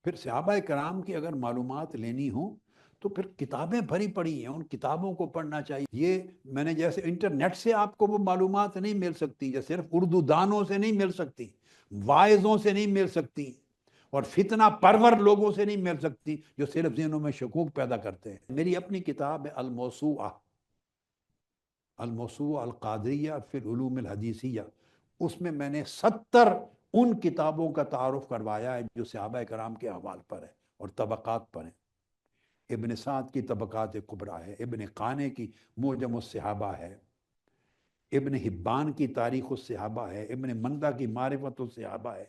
پھر صحابہ کرام کی اگر معلومات لینی ہوں تو پھر کتابیں بھری پڑی ہیں، ان کتابوں کو پڑھنا چاہیے۔ یہ میں نے جیسے انٹرنیٹ سے آپ کو وہ معلومات نہیں مل سکتی، یا صرف اردو دانوں سے نہیں مل سکتی، واعظوں سے نہیں مل سکتی، اور فتنہ پرور لوگوں سے نہیں مل سکتی جو صرف ذہنوں میں شکوک پیدا کرتے ہیں۔ میری اپنی کتاب ہے الموسوعہ، الموسوعہ القادریہ فی العلوم الحدیثیہ، اس میں نے 70 ان کتابوں کا تعارف کروایا ہے جو صحابہ کرام کے احوال پر ہے اور طبقات پر ہیں۔ ابن سعد کی طبقات کبریٰ ہے، ابن قانے کی معجم الصحابہ ہے، ابن حبان کی تاریخ الصحابہ ہے، ابن مندہ کی معرفت الصحابہ ہے،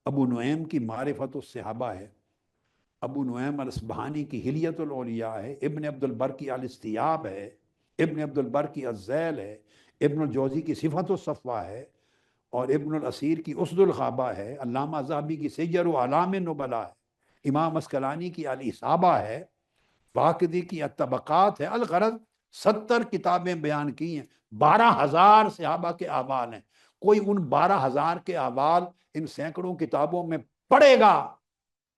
ابو نعیم کی معرفت الصحابہ ہے، ابو نعیم الاصبہانی کی حلیت الاولیاء ہے، ابن عبد البر کی الاستیاب ہے، ابن عبد البر کی الذیل ہے، ابن الجوزی کی صفت الصفوہ ہے، اور ابن الاسیر کی اسد الغابہ ہے، علامہ ذہبی کی سیر و اعلام النبلاء ہے، امام اسقلانی کی الاصابہ ہے، واقدی کی الطبقات ہے۔ الغرض 70 کتابیں بیان کی ہیں، 12,000 صحابہ کے احوال ہیں۔ کوئی ان 12,000 کے احوال ان سینکڑوں کتابوں میں پڑھے گا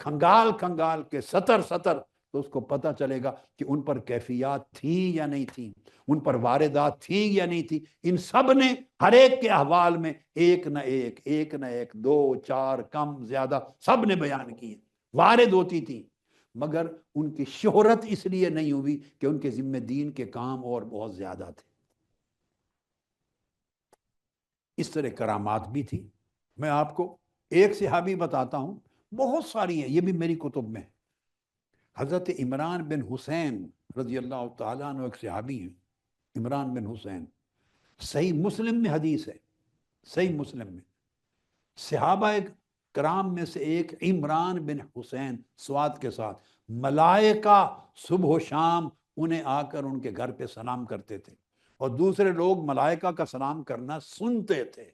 کھنگال کھنگال کے سطر سطر، تو اس کو پتہ چلے گا کہ ان پر کیفیات تھیں یا نہیں تھیں، ان پر واردات تھیں یا نہیں تھیں۔ ان سب نے ہر ایک کے احوال میں ایک نہ ایک 2 4 کم زیادہ سب نے بیان کی ہیں، وارد ہوتی تھیں، مگر ان کی شہرت اس لیے نہیں ہوئی کہ ان کے ذمہ دین کے کام اور بہت زیادہ تھے۔ اس طرح کرامات بھی تھی۔ میں آپ کو ایک صحابی بتاتا ہوں، بہت ساری ہیں، یہ بھی میری کتب میں۔ حضرت عمران بن حسین رضی اللہ تعالیٰ عنہ ایک صحابی ہیں، عمران بن حسین، صحیح مسلم میں حدیث ہے، صحیح مسلم میں۔ صحابہ کرام میں سے ایک عمران بن حسین سواد کے ساتھ، ملائکہ صبح و شام انہیں آ کر ان کے گھر پہ سلام کرتے تھے، اور دوسرے لوگ ملائکہ کا سلام کرنا سنتے تھے۔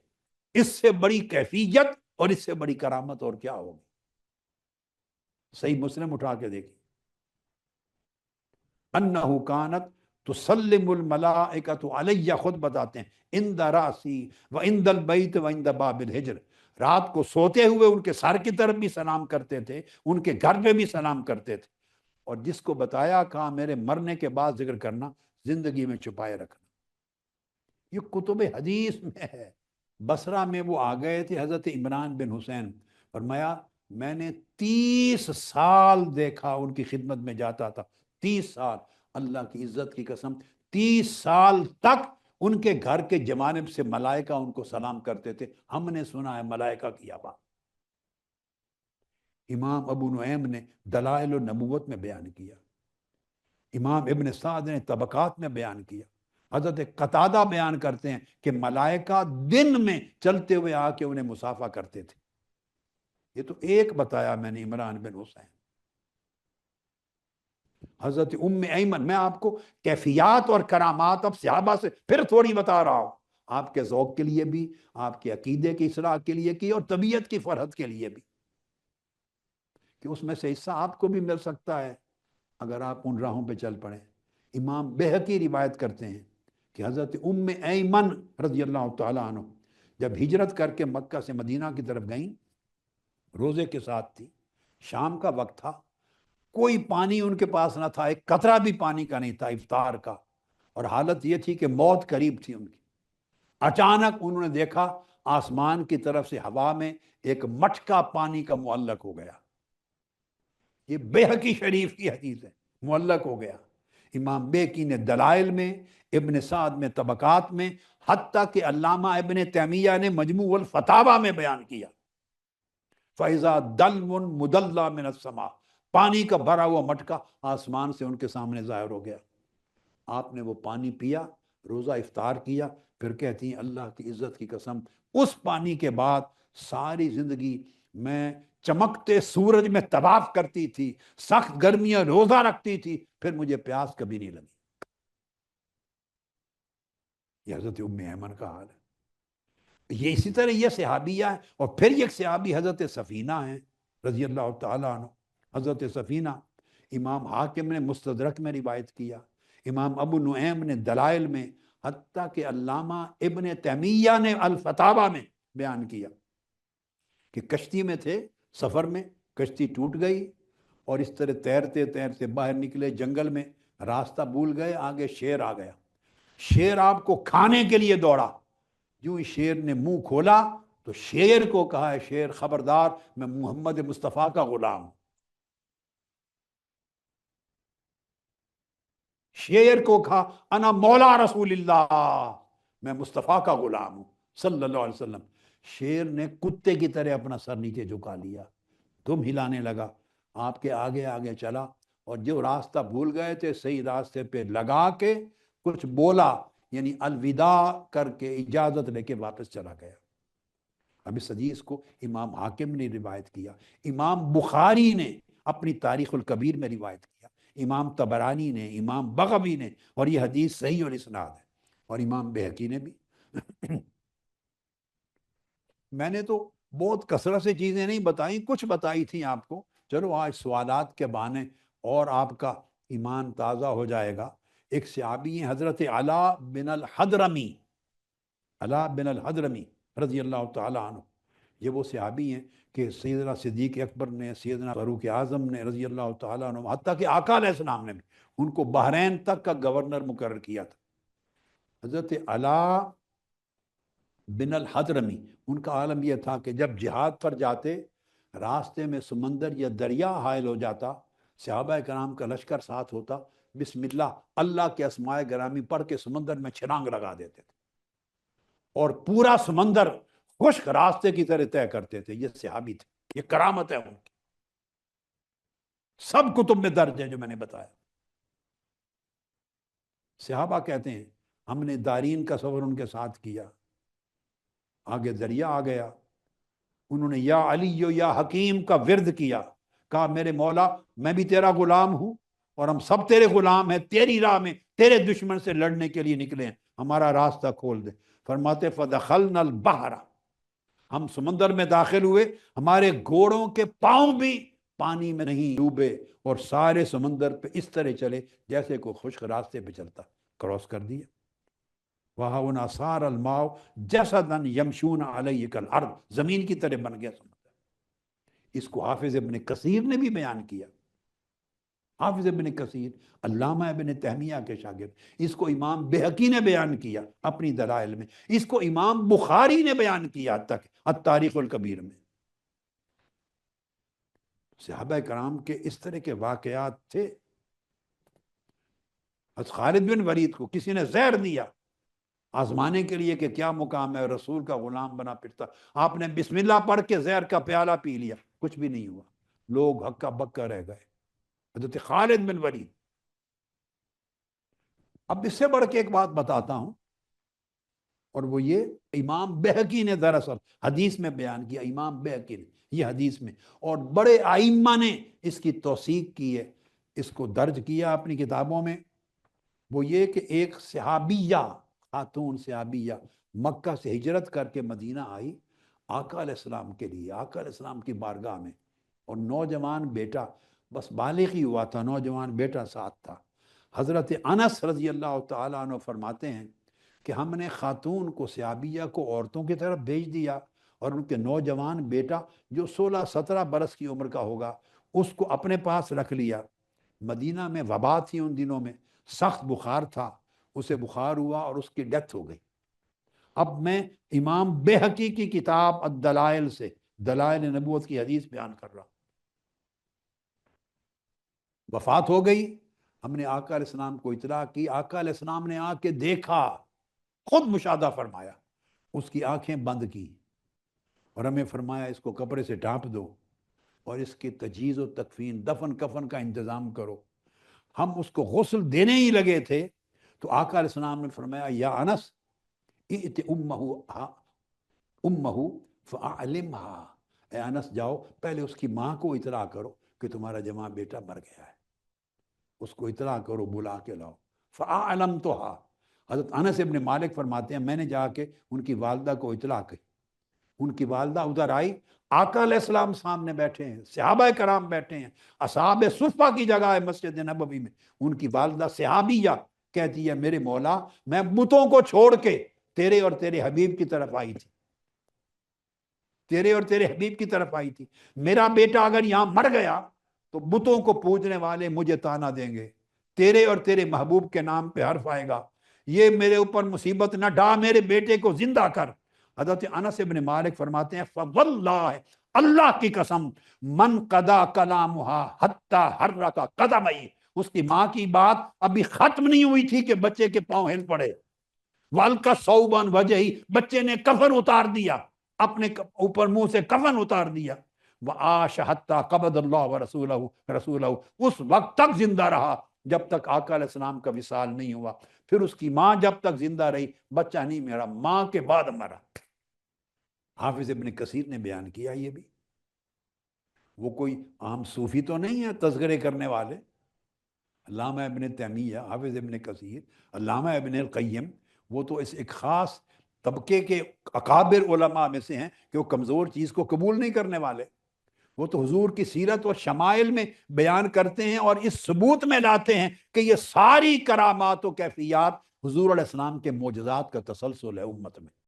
اس سے بڑی کیفیت اور اس سے بڑی کرامت اور کیا ہوگی؟ صحیح مسلم اٹھا کے دیکھیں، انہو کانت تسلم الملائکۃ علیہ، خود بتاتے ہیں، عند راسی و عند البیت و عند باب الحجر، رات کو سوتے ہوئے ان کے سر کی طرف بھی سلام کرتے تھے، ان کے گھر پہ بھی سلام کرتے تھے، اور جس کو بتایا کہا میرے مرنے کے بعد ذکر کرنا، زندگی میں چھپائے رکھنا۔ یہ کتب حدیث میں ہے۔ بصرہ میں وہ آ گئے تھے حضرت عمران بن حسین، فرمایا میں نے 30 سال دیکھا، ان کی خدمت میں جاتا تھا، 30 سال، اللہ کی عزت کی قسم، 30 سال تک ان کے گھر کے جانب سے ملائکہ ان کو سلام کرتے تھے، ہم نے سنا ہے ملائکہ کی آواز۔ امام ابو نعیم نے دلائل النبوت میں بیان کیا، امام ابن سعد نے طبقات میں بیان کیا، حضرت قتادہ بیان کرتے ہیں کہ ملائکہ دن میں چلتے ہوئے آ کے انہیں مصافحہ کرتے تھے۔ یہ تو ایک بتایا میں نے، عمران بن حسین۔ حضرت ام ایمن، میں آپ کو کیفیات اور کرامات اب صحابہ سے پھر تھوڑی بتا رہا ہوں، آپ کے ذوق کے لیے بھی، آپ کے عقیدے کی اصلاح کے لیے کی، اور طبیعت کی فرحت کے لیے بھی، کہ اس میں سے حصہ آپ کو بھی مل سکتا ہے اگر آپ ان راہوں پہ چل پڑیں۔ امام بہقی روایت کرتے ہیں کہ حضرت ام ایمن رضی اللہ تعالیٰ عنہ جب ہجرت کر کے مکہ سے مدینہ کی طرف گئیں، روزے کے ساتھ تھی، شام کا وقت تھا، کوئی پانی ان کے پاس نہ تھا، ایک قطرہ بھی پانی کا نہیں تھا افطار کا، اور حالت یہ تھی کہ موت قریب تھی ان کی۔ اچانک انہوں نے دیکھا آسمان کی طرف سے ہوا میں ایک مٹکا پانی کا معلق ہو گیا۔ یہ بیہقی شریف کی حدیث ہے، معلق ہو گیا۔ امام بیہقی نے دلائل میں، ابن سعد میں طبقات میں، حتیٰ کہ علامہ ابن تیمیہ نے مجموع الفتاوی میں بیان کیا، فَإِذَا دَلْوٌ مُدَلَّى مِنَ السَّمَاءِ، پانی کا بھرا ہوا مٹکا آسمان سے ان کے سامنے ظاہر ہو گیا۔ آپ نے وہ پانی پیا، روزہ افطار کیا، پھر کہتی ہیں اللہ کی عزت کی قسم، اس پانی کے بعد ساری زندگی میں چمکتے سورج میں طواف کرتی تھی، سخت گرمیاں روزہ رکھتی تھی، پھر مجھے پیاس کبھی نہیں لگی۔ یہ حضرت ام ایمن کا حال ہے۔ یہ اسی طرح یہ صحابیہ ہے، اور پھر ایک صحابی حضرت سفینہ ہیں رضی اللہ تعالیٰ عنہ۔ حضرت سفینہ امام حاکم نے مستدرک میں روایت کیا، امام ابو نعیم نے دلائل میں، حتیٰ کہ علامہ ابن تیمیہ نے الفتاوی میں بیان کیا کہ کشتی میں تھے، سفر میں، کشتی ٹوٹ گئی اور اس طرح تیرتے تیرتے باہر نکلے جنگل میں، راستہ بھول گئے، آگے شیر آ گیا، شیر آپ کو کھانے کے لیے دوڑا، جو شیر نے منہ کھولا تو شیر کو کہا ہے شیر خبردار میں محمد مصطفیٰ کا غلام ہوں، شیر کو کہا انا مولا رسول اللہ، میں مصطفیٰ کا غلام ہوں صلی اللہ علیہ وسلم۔ شیر نے کتے کی طرح اپنا سر نیچے جھکا لیا، دم ہلانے لگا، آپ کے آگے آگے چلا، اور جو راستہ بھول گئے تھے صحیح راستے پہ لگا کے کچھ بولا، یعنی الوداع کر کے اجازت لے کے واپس چلا گیا۔ اب اس حدیث کو امام حاکم نے روایت کیا، امام بخاری نے اپنی تاریخ الکبیر میں روایت کیا، امام طبرانی نے، امام بغوی نے، اور یہ حدیث صحیح الاسناد ہے، اور امام بہقی نے بھی۔ میں نے تو بہت کثرت سے چیزیں نہیں بتائیں، کچھ بتائی تھیں آپ کو، چلو آج سوالات کے بہانے اور آپ کا ایمان تازہ ہو جائے گا۔ ایک صحابی ہیں حضرت علاء بن الحضرمی، علاء بن الحضرمی رضی اللہ تعالیٰ عنہ، یہ وہ صحابی ہیں کہ سیدنا صدیق اکبر نے، سیدنا فاروق اعظم نے رضی اللہ تعالیٰ عنہ، حتیٰ کہ آقا علیہ السلام نے بھی ان کو بحرین تک کا گورنر مقرر کیا تھا۔ حضرت علاء بن الحضرمی، ان کا عالم یہ تھا کہ جب جہاد پر جاتے، راستے میں سمندر یا دریا حائل ہو جاتا، صحابہ کرام کا لشکر ساتھ ہوتا، بسم اللہ اللہ کے اسماء گرامی پڑھ کے سمندر میں چھلانگ لگا دیتے تھے، اور پورا سمندر خشک راستے کی طرح طے کرتے تھے۔ یہ صحابی تھے، یہ کرامت ہے ان کی، سب کتب میں درج ہے جو میں نے بتایا۔ صحابہ کہتے ہیں ہم نے دارین کا سفر ان کے ساتھ کیا، آگے دریا آ گیا، انہوں نے یا علی یا حکیم کا ورد کیا، کہا میرے مولا میں بھی تیرا غلام ہوں اور ہم سب تیرے غلام ہیں، تیری راہ میں تیرے دشمن سے لڑنے کے لیے نکلے ہیں، ہمارا راستہ کھول دے۔ فرماتے فدخلنا البحر، ہم سمندر میں داخل ہوئے، ہمارے گھوڑوں کے پاؤں بھی پانی میں نہیں ڈوبے، اور سارے سمندر پہ اس طرح چلے جیسے کوئی خشک راستے پہ چلتا، کراس کر دیا۔ وَهَوْنَا صَارَ الْمَاءُ جَسَدًا يَمْشُونَ عَلَيْهِ كَالْأَرْضِ، زمین کی طرح بن گیا سمندر۔ اس کو حافظ ابن کثیر نے بھی بیان کیا، حافظ ابن کثیر علامہ ابن تیمیہ کے شاگرد، اس کو امام بہقی نے بیان کیا اپنی دلائل میں، اس کو امام بخاری نے بیان کیا تک التاریخ الکبیر میں۔ صحابہ کرام کے اس طرح کے واقعات تھے۔ خالد بن ولید کو کسی نے زہر دیا آزمانے کے لیے کہ کیا مقام ہے، رسول کا غلام بنا پھرتا، آپ نے بسم اللہ پڑھ کے زہر کا پیالہ پی لیا، کچھ بھی نہیں ہوا، لوگ ہکا بکا رہ گئے، حضرت خالد بن ولید۔ اب اس سے بڑھ کے ایک بات بتاتا ہوں، اور وہ یہ امام بہقی نے دراصل حدیث میں بیان کیا، امام بہقی نے یہ حدیث میں، اور بڑے ائمہ نے اس کی توثیق کی ہے، اس کو درج کیا اپنی کتابوں میں۔ وہ یہ کہ ایک صحابیہ، خاتون صحابیہ مکہ سے ہجرت کر کے مدینہ آئی آقا علیہ السلام کے لیے، آقا علیہ السلام کی بارگاہ میں، اور نوجوان بیٹا بس بالغ ہی ہوا تھا، نوجوان بیٹا ساتھ تھا۔ حضرت انس رضی اللہ تعالیٰ عنہ فرماتے ہیں کہ ہم نے خاتون کو، صحابیہ کو عورتوں کی طرف بھیج دیا، اور ان کے نوجوان بیٹا جو 16-17 برس کی عمر کا ہوگا اس کو اپنے پاس رکھ لیا۔ مدینہ میں وبا تھی ان دنوں میں، سخت بخار تھا، اسے بخار ہوا اور اس کی ڈیتھ ہو گئی۔ اب میں امام بہقی کی کتاب الدلائل سے دلائل نبوت کی حدیث بیان کر رہا ہوں۔ وفات ہو گئی، ہم نے آقا علیہ السلام کو اطلاع کی، آقا علیہ السلام نے آ کے دیکھا، خود مشاہدہ فرمایا، اس کی آنکھیں بند کی، اور ہمیں فرمایا اس کو کپڑے سے ڈھانپ دو اور اس کی تجہیز و تکفین، دفن کفن کا انتظام کرو۔ ہم اس کو غسل دینے ہی لگے تھے تو آقا علیہ السلام نے فرمایا یا انس ائت امہ فاعلمہا، اے انس جاؤ پہلے اس کی ماں کو اطلاع کرو کہ تمہارا جمع بیٹا مر گیا ہے، اس کو اطلاع کرو، بلا کے لاؤ۔ فاعلمتہا، حضرت انس ابن مالک فرماتے ہیں میں نے جا کے ان کی والدہ کو اطلاع کی، ان کی والدہ ادھر آئی، آقا علیہ السلام سامنے بیٹھے ہیں، صحابہ کرام بیٹھے ہیں، اصحاب صفہ کی جگہ ہے مسجد نبوی میں، ان کی والدہ صحابیہ کہتی ہے میرے مولا میں بتوں کو چھوڑ کے تیرے اور تیرے حبیب کی طرف آئی تھی، تیرے اور تیرے حبیب کی طرف آئی تھی. میرا بیٹا اگر یہاں مر گیا تو بتوں کو پوجنے والے مجھے تانا دیں گے. تیرے اور تیرے محبوب کے نام پہ حرف آئے گا. یہ میرے اوپر مصیبت نہ ڈا، میرے بیٹے کو زندہ کر. حضرت انس بن مالک فرماتے ہیں فواللہ، اللہ کی قسم، من قضا کلامها حتی حرک قدمئی، اس کی ماں کی بات ابھی ختم نہیں ہوئی تھی کہ بچے کے پاؤں ہل پڑے. والکا صوبان وجہی، بچے نے کفن اتار دیا، اپنے اوپر منہ سے کفن اتار دیا. وعاش حتی قبض اللہ رسولہ، اس وقت تک زندہ رہا جب تک آقا علیہ السلام کا وصال نہیں ہوا. پھر اس کی ماں جب تک زندہ رہی بچہ نہیں مرا، ماں کے بعد مرا. حافظ ابن کثیر نے بیان کیا یہ بھی. وہ کوئی عام صوفی تو نہیں ہے تذکرے کرنے والے. علامہ ابن تیمیہ، حافظ ابن کثیر، علامہ ابن القیم، وہ تو اس ایک خاص طبقے کے اکابر علماء میں سے ہیں کہ وہ کمزور چیز کو قبول نہیں کرنے والے. وہ تو حضور کی سیرت اور شمائل میں بیان کرتے ہیں اور اس ثبوت میں لاتے ہیں کہ یہ ساری کرامات و کیفیات حضور علیہ السلام کے معجزات کا تسلسل ہے امت میں.